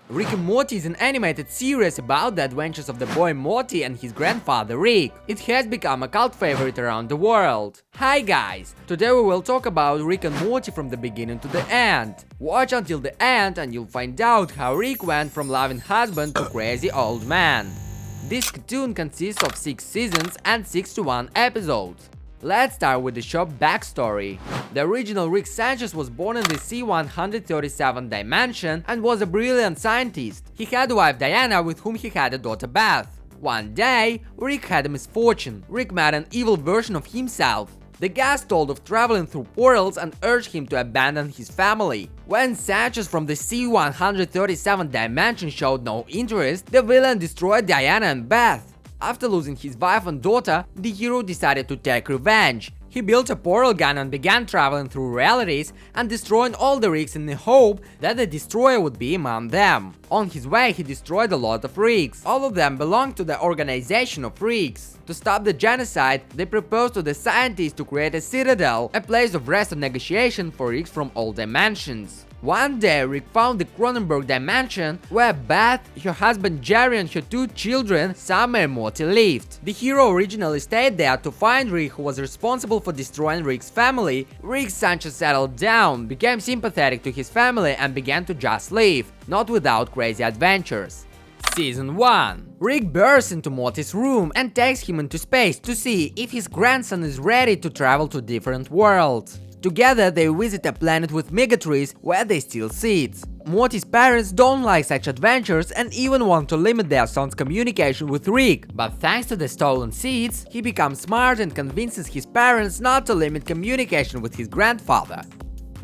Rick and Morty is an animated series about the adventures of the boy Morty and his grandfather Rick. It has become a cult favorite around the world. Hi guys! Today we will talk about Rick and Morty from the beginning to the end. Watch until the end and you'll find out how Rick went from loving husband to crazy old man. This cartoon consists of 6 seasons and 61 episodes. Let's start with the short backstory. The original Rick Sanchez was born in the C-137 dimension and was a brilliant scientist. He had a wife Diana with whom he had a daughter Beth. One day, Rick had a misfortune. Rick met an evil version of himself. The gas told of traveling through portals and urged him to abandon his family. When Sanchez from the C-137 dimension showed no interest, the villain destroyed Diana and Beth. After losing his wife and daughter, the hero decided to take revenge. He built a portal gun and began traveling through realities and destroying all the Ricks in the hope that the destroyer would be among them. On his way, he destroyed a lot of Ricks. All of them belonged to the organization of Ricks. To stop the genocide, they proposed to the scientists to create a citadel, a place of rest and negotiation for Ricks from all dimensions. One day, Rick found the Cronenberg dimension where Beth, her husband Jerry and her 2 children, Summer and Morty, lived. The hero originally stayed there to find Rick, who was responsible for destroying Rick's family. Rick Sanchez settled down, became sympathetic to his family and began to just live, not without crazy adventures. Season 1. Rick bursts into Morty's room and takes him into space to see if his grandson is ready to travel to different worlds. Together, they visit a planet with megatrees where they steal seeds. Morty's parents don't like such adventures and even want to limit their son's communication with Rick, but thanks to the stolen seeds, he becomes smart and convinces his parents not to limit communication with his grandfather.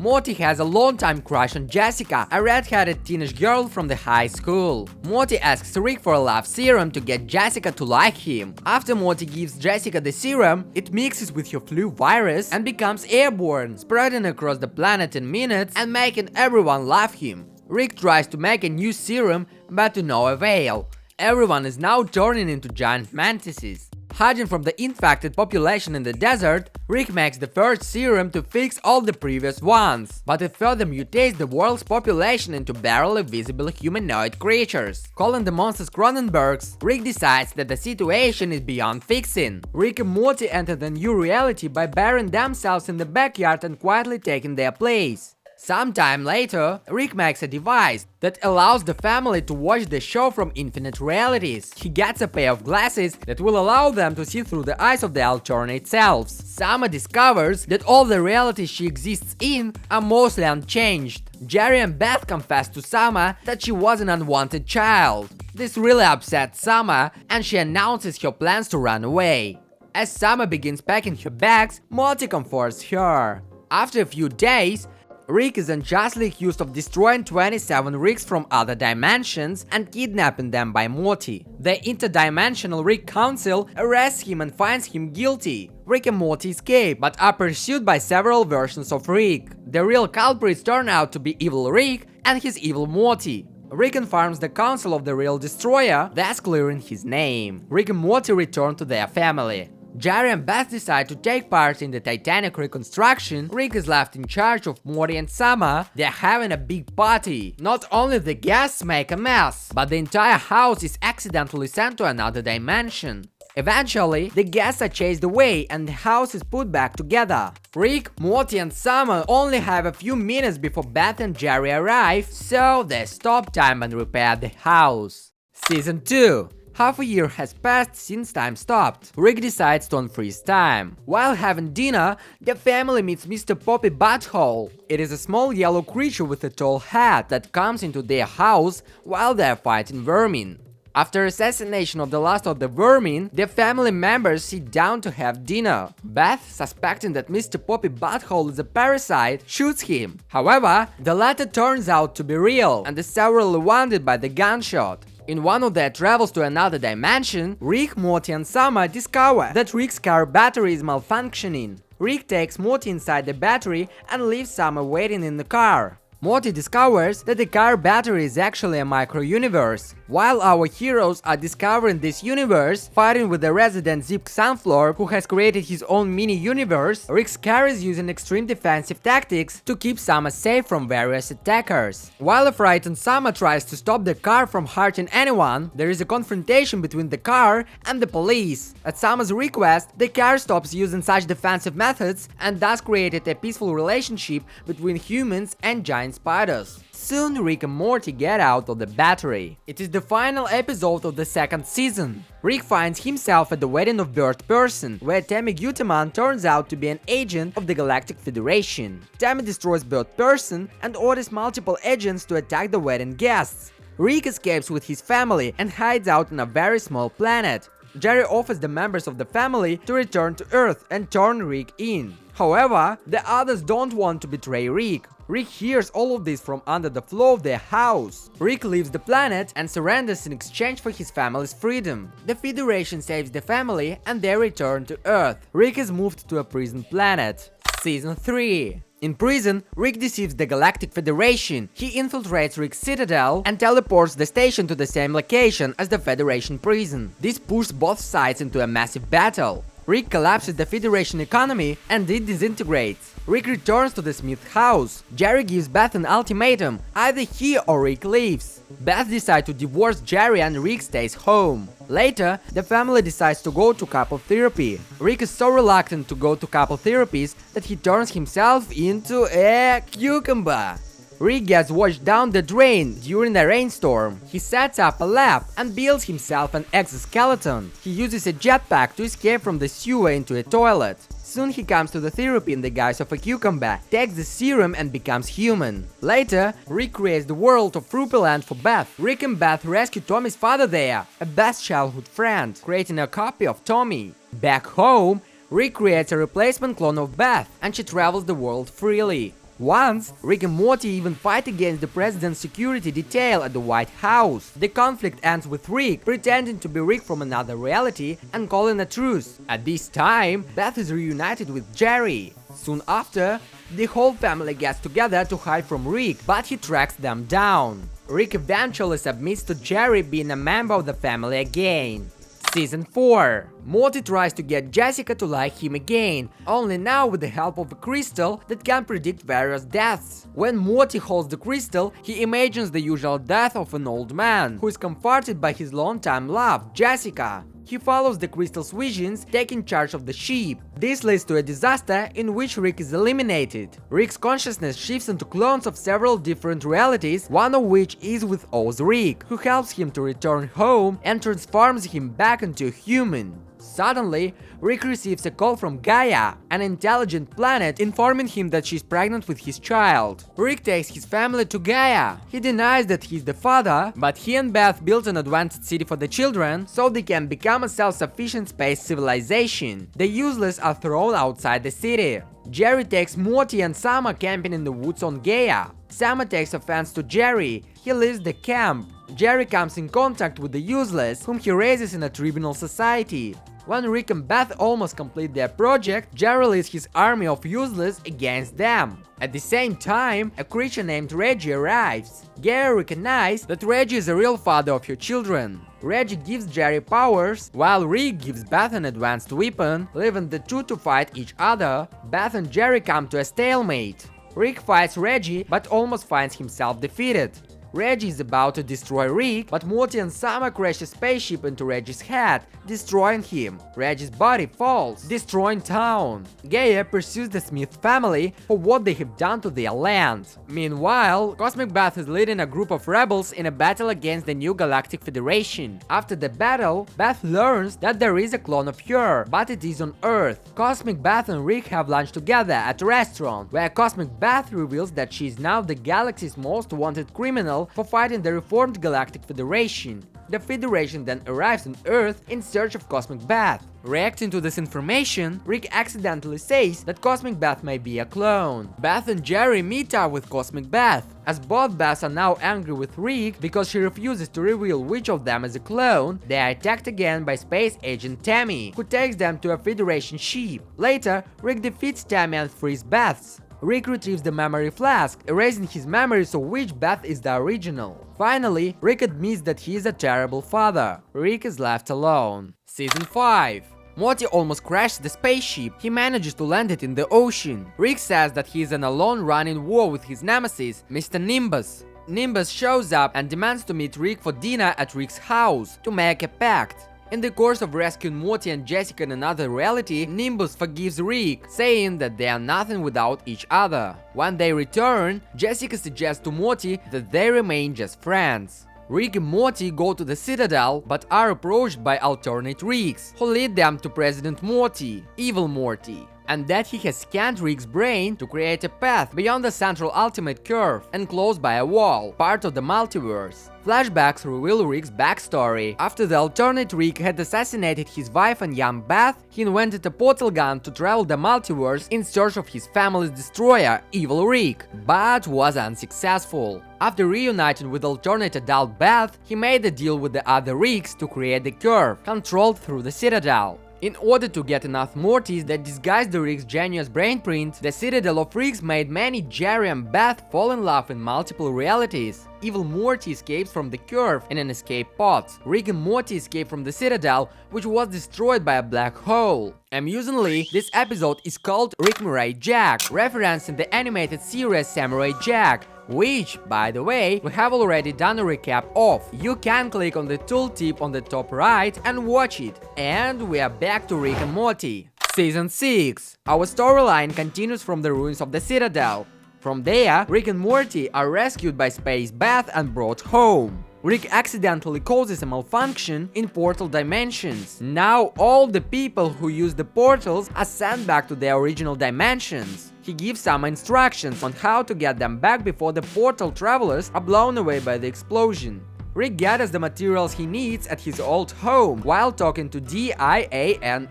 Morty has a long-time crush on Jessica, a red-headed teenage girl from the high school. Morty asks Rick for a love serum to get Jessica to like him. After Morty gives Jessica the serum, it mixes with her flu virus and becomes airborne, spreading across the planet in minutes and making everyone love him. Rick tries to make a new serum, but to no avail. Everyone is now turning into giant mantises. Hiding from the infected population in the desert, Rick makes the first serum to fix all the previous ones, but it further mutates the world's population into barely visible humanoid creatures. Calling the monsters Cronenbergs, Rick decides that the situation is beyond fixing. Rick and Morty enter the new reality by burying themselves in the backyard and quietly taking their place. Sometime later, Rick makes a device that allows the family to watch the show from infinite realities. He gets a pair of glasses that will allow them to see through the eyes of the alternate selves. Summer discovers that all the realities she exists in are mostly unchanged. Jerry and Beth confess to Summer that she was an unwanted child. This really upsets Summer, and she announces her plans to run away. As Summer begins packing her bags, Morty comforts her. After a few days, Rick is unjustly accused of destroying 27 Ricks from other dimensions and kidnapping them by Morty. The Interdimensional Rick Council arrests him and finds him guilty. Rick and Morty escape, but are pursued by several versions of Rick. The real culprits turn out to be evil Rick and his evil Morty. Rick informs the council of the real destroyer, thus clearing his name. Rick and Morty return to their family. Jerry and Beth decide to take part in the Titanic reconstruction. Rick is left in charge of Morty and Summer. They're having a big party. Not only the guests make a mess, but the entire house is accidentally sent to another dimension. Eventually, the guests are chased away and the house is put back together. Rick, Morty and Summer only have a few minutes before Beth and Jerry arrive, so they stop time and repair the house. Season 2. Half a year has passed since time stopped. Rick decides to unfreeze time. While having dinner, the family meets Mr. Poppy Butthole. It is a small yellow creature with a tall hat that comes into their house while they are fighting vermin. After assassination of the last of the vermin, the family members sit down to have dinner. Beth, suspecting that Mr. Poppy Butthole is a parasite, shoots him. However, the latter turns out to be real and is severely wounded by the gunshot. In one of their travels to another dimension, Rick, Morty and Summer discover that Rick's car battery is malfunctioning. Rick takes Morty inside the battery and leaves Summer waiting in the car. Morty discovers that the car battery is actually a micro-universe. While our heroes are discovering this universe, fighting with the resident Zip Sunflower who has created his own mini-universe, Rick scares using extreme defensive tactics to keep Summer safe from various attackers. While a frightened Summer tries to stop the car from hurting anyone, there is a confrontation between the car and the police. At Summer's request, the car stops using such defensive methods and thus created a peaceful relationship between humans and giant spiders. Soon Rick and Morty get out of the battery. It is the final episode of the second season. Rick finds himself at the wedding of Bird Person, where Tammy Guterman turns out to be an agent of the Galactic Federation. Tammy destroys Bird Person and orders multiple agents to attack the wedding guests. Rick escapes with his family and hides out on a very small planet. Jerry offers the members of the family to return to Earth and turn Rick in. However, the others don't want to betray Rick. Rick hears all of this from under the floor of their house. Rick leaves the planet and surrenders in exchange for his family's freedom. The Federation saves the family and they return to Earth. Rick is moved to a prison planet. Season 3. In prison, Rick deceives the Galactic Federation. He infiltrates Rick's citadel and teleports the station to the same location as the Federation prison. This pushes both sides into a massive battle. Rick collapses the Federation economy and it disintegrates. Rick returns to the Smith house. Jerry gives Beth an ultimatum: either he or Rick leaves. Beth decides to divorce Jerry and Rick stays home. Later, the family decides to go to couple therapy. Rick is so reluctant to go to couple therapies that he turns himself into a cucumber. Rick gets washed down the drain during a rainstorm. He sets up a lab and builds himself an exoskeleton. He uses a jetpack to escape from the sewer into a toilet. Soon he comes to the therapy in the guise of a cucumber, takes the serum and becomes human. Later, Rick creates the world of Fruppyland for Beth. Rick and Beth rescue Tommy's father there, a Beth's childhood friend, creating a copy of Tommy. Back home, Rick creates a replacement clone of Beth and she travels the world freely. Once, Rick and Morty even fight against the president's security detail at the White House. The conflict ends with Rick pretending to be Rick from another reality and calling a truce. At this time, Beth is reunited with Jerry. Soon after, the whole family gets together to hide from Rick, but he tracks them down. Rick eventually submits to Jerry being a member of the family again. Season 4. Morty tries to get Jessica to like him again, only now with the help of a crystal that can predict various deaths. When Morty holds the crystal, he imagines the usual death of an old man, who is comforted by his longtime love, Jessica. He follows the crystal's visions, taking charge of the ship. This leads to a disaster in which Rick is eliminated. Rick's consciousness shifts into clones of several different realities, one of which is with Oz Rick, who helps him to return home and transforms him back into a human. Suddenly, Rick receives a call from Gaia, an intelligent planet, informing him that she's pregnant with his child. Rick takes his family to Gaia. He denies that he's the father, but he and Beth built an advanced city for the children so they can become a self-sufficient space civilization. The useless are thrown outside the city. Jerry takes Morty and Summer camping in the woods on Gaia. Summer takes offense to Jerry. He leaves the camp. Jerry comes in contact with the useless, whom he raises in a tribunal society. When Rick and Beth almost complete their project, Jerry leads his army of useless against them. At the same time, a creature named Reggie arrives. Gaia recognizes that Reggie is the real father of her children. Reggie gives Jerry powers, while Rick gives Beth an advanced weapon, leaving the two to fight each other. Beth and Jerry come to a stalemate. Rick fights Reggie, but almost finds himself defeated. Reggie is about to destroy Rick, but Morty and Summer crash a spaceship into Reggie's head, destroying him. Reggie's body falls, destroying town. Gaia pursues the Smith family for what they have done to their land. Meanwhile, Cosmic Beth is leading a group of rebels in a battle against the new Galactic Federation. After the battle, Beth learns that there is a clone of her, but it is on Earth. Cosmic Beth and Rick have lunch together at a restaurant, where Cosmic Beth reveals that she is now the galaxy's most wanted criminal for fighting the reformed Galactic Federation. The Federation then arrives on Earth in search of Cosmic Beth. Reacting to this information, Rick accidentally says that Cosmic Beth may be a clone. Beth and Jerry meet up with Cosmic Beth. As both Beths are now angry with Rick because she refuses to reveal which of them is a clone, they are attacked again by space agent Tammy, who takes them to a Federation ship. Later, Rick defeats Tammy and frees Beths. Rick retrieves the memory flask, erasing his memories of which Beth is the original. Finally, Rick admits that he is a terrible father. Rick is left alone. Season 5. Morty almost crashed the spaceship. He manages to land it in the ocean. Rick says that he is on a lone running war with his nemesis, Mr. Nimbus. Nimbus shows up and demands to meet Rick for dinner at Rick's house to make a pact. In the course of rescuing Morty and Jessica in another reality, Nimbus forgives Rick, saying that they are nothing without each other. When they return, Jessica suggests to Morty that they remain just friends. Rick and Morty go to the Citadel, but are approached by alternate Ricks, who lead them to President Morty, Evil Morty, and that he has scanned Rick's brain to create a path beyond the central ultimate curve, enclosed by a wall, part of the multiverse. Flashbacks reveal Rick's backstory. After the alternate Rick had assassinated his wife and young Beth, he invented a portal gun to travel the multiverse in search of his family's destroyer, Evil Rick, but was unsuccessful. After reuniting with alternate adult Beth, he made a deal with the other Ricks to create the curve, controlled through the Citadel. In order to get enough Mortys that disguised the Rick's genius brainprint, the Citadel of Ricks made many Jerry and Beth fall in love in multiple realities. Evil Morty escapes from the curve in an escape pod. Rick and Morty escape from the Citadel, which was destroyed by a black hole. Amusingly, this episode is called Rick Mirai Jack, referencing the animated series Samurai Jack, which, by the way, we have already done a recap of. You can click on the tooltip on the top right and watch it. And we are back to Rick and Morty. Season 6. Our storyline continues from the ruins of the Citadel. From there, Rick and Morty are rescued by Space Beth and brought home. Rick accidentally causes a malfunction in portal dimensions. Now all the people who use the portals are sent back to their original dimensions. He gives some instructions on how to get them back before the portal travelers are blown away by the explosion. Rick gathers the materials he needs at his old home while talking to Diane,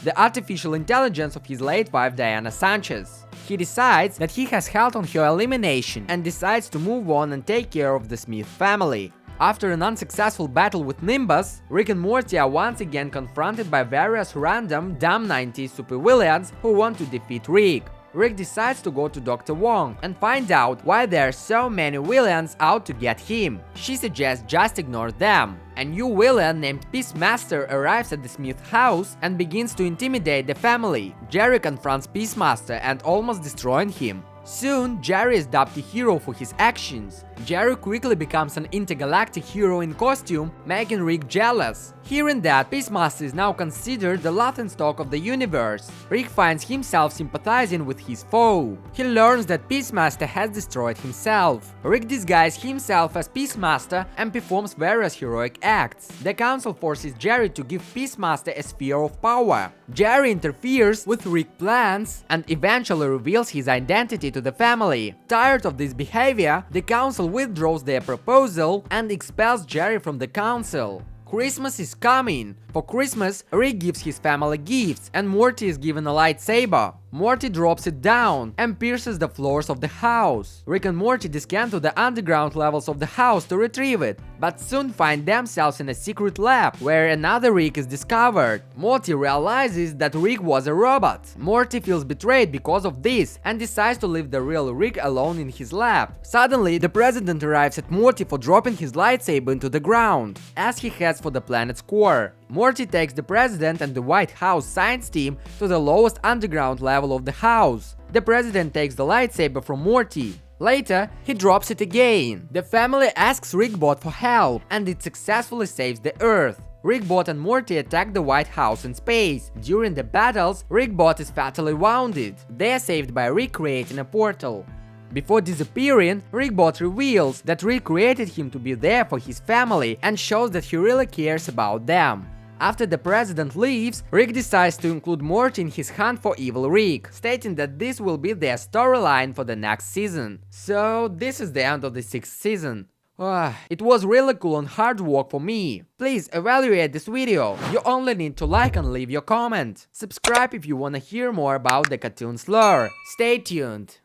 the artificial intelligence of his late wife Diana Sanchez. He decides that he has helped on her elimination and decides to move on and take care of the Smith family. After an unsuccessful battle with Nimbus, Rick and Morty are once again confronted by various random dumb 90s supervillains who want to defeat Rick. Rick decides to go to Dr. Wong and find out why there are so many villains out to get him. She suggests just ignore them. A new villain named Peacemaster arrives at the Smith house and begins to intimidate the family. Jerry confronts Peacemaster and almost destroying him. Soon, Jerry is dubbed a hero for his actions. Jerry quickly becomes an intergalactic hero in costume, making Rick jealous. Hearing that, Peacemaster is now considered the laughingstock of the universe. Rick finds himself sympathizing with his foe. He learns that Peacemaster has destroyed himself. Rick disguises himself as Peacemaster and performs various heroic acts. The council forces Jerry to give Peacemaster a sphere of power. Jerry interferes with Rick's plans and eventually reveals his identity to the family. Tired of this behavior, the council withdraws their proposal and expels Jerry from the council. Christmas is coming. For Christmas, Rick gives his family gifts and Morty is given a lightsaber. Morty drops it down and pierces the floors of the house. Rick and Morty descend to the underground levels of the house to retrieve it, but soon find themselves in a secret lab where another Rick is discovered. Morty realizes that Rick was a robot. Morty feels betrayed because of this and decides to leave the real Rick alone in his lab. Suddenly, the president arrives at Morty for dropping his lightsaber into the ground, as he heads for the planet's core. Morty takes the president and the White House science team to the lowest underground level of the house. The president takes the lightsaber from Morty. Later, he drops it again. The family asks Rickbot for help, and it successfully saves the Earth. Rickbot and Morty attack the White House in space. During the battles, Rickbot is fatally wounded. They are saved by Rick creating a portal. Before disappearing, Rickbot reveals that Rick created him to be there for his family and shows that he really cares about them. After the president leaves, Rick decides to include Morty in his hunt for Evil Rick, stating that this will be their storyline for the next season. So this is the end of the 6th season. It was really cool and hard work for me. Please evaluate this video. You only need to like and leave your comment. Subscribe if you wanna hear more about the cartoon's lore. Stay tuned.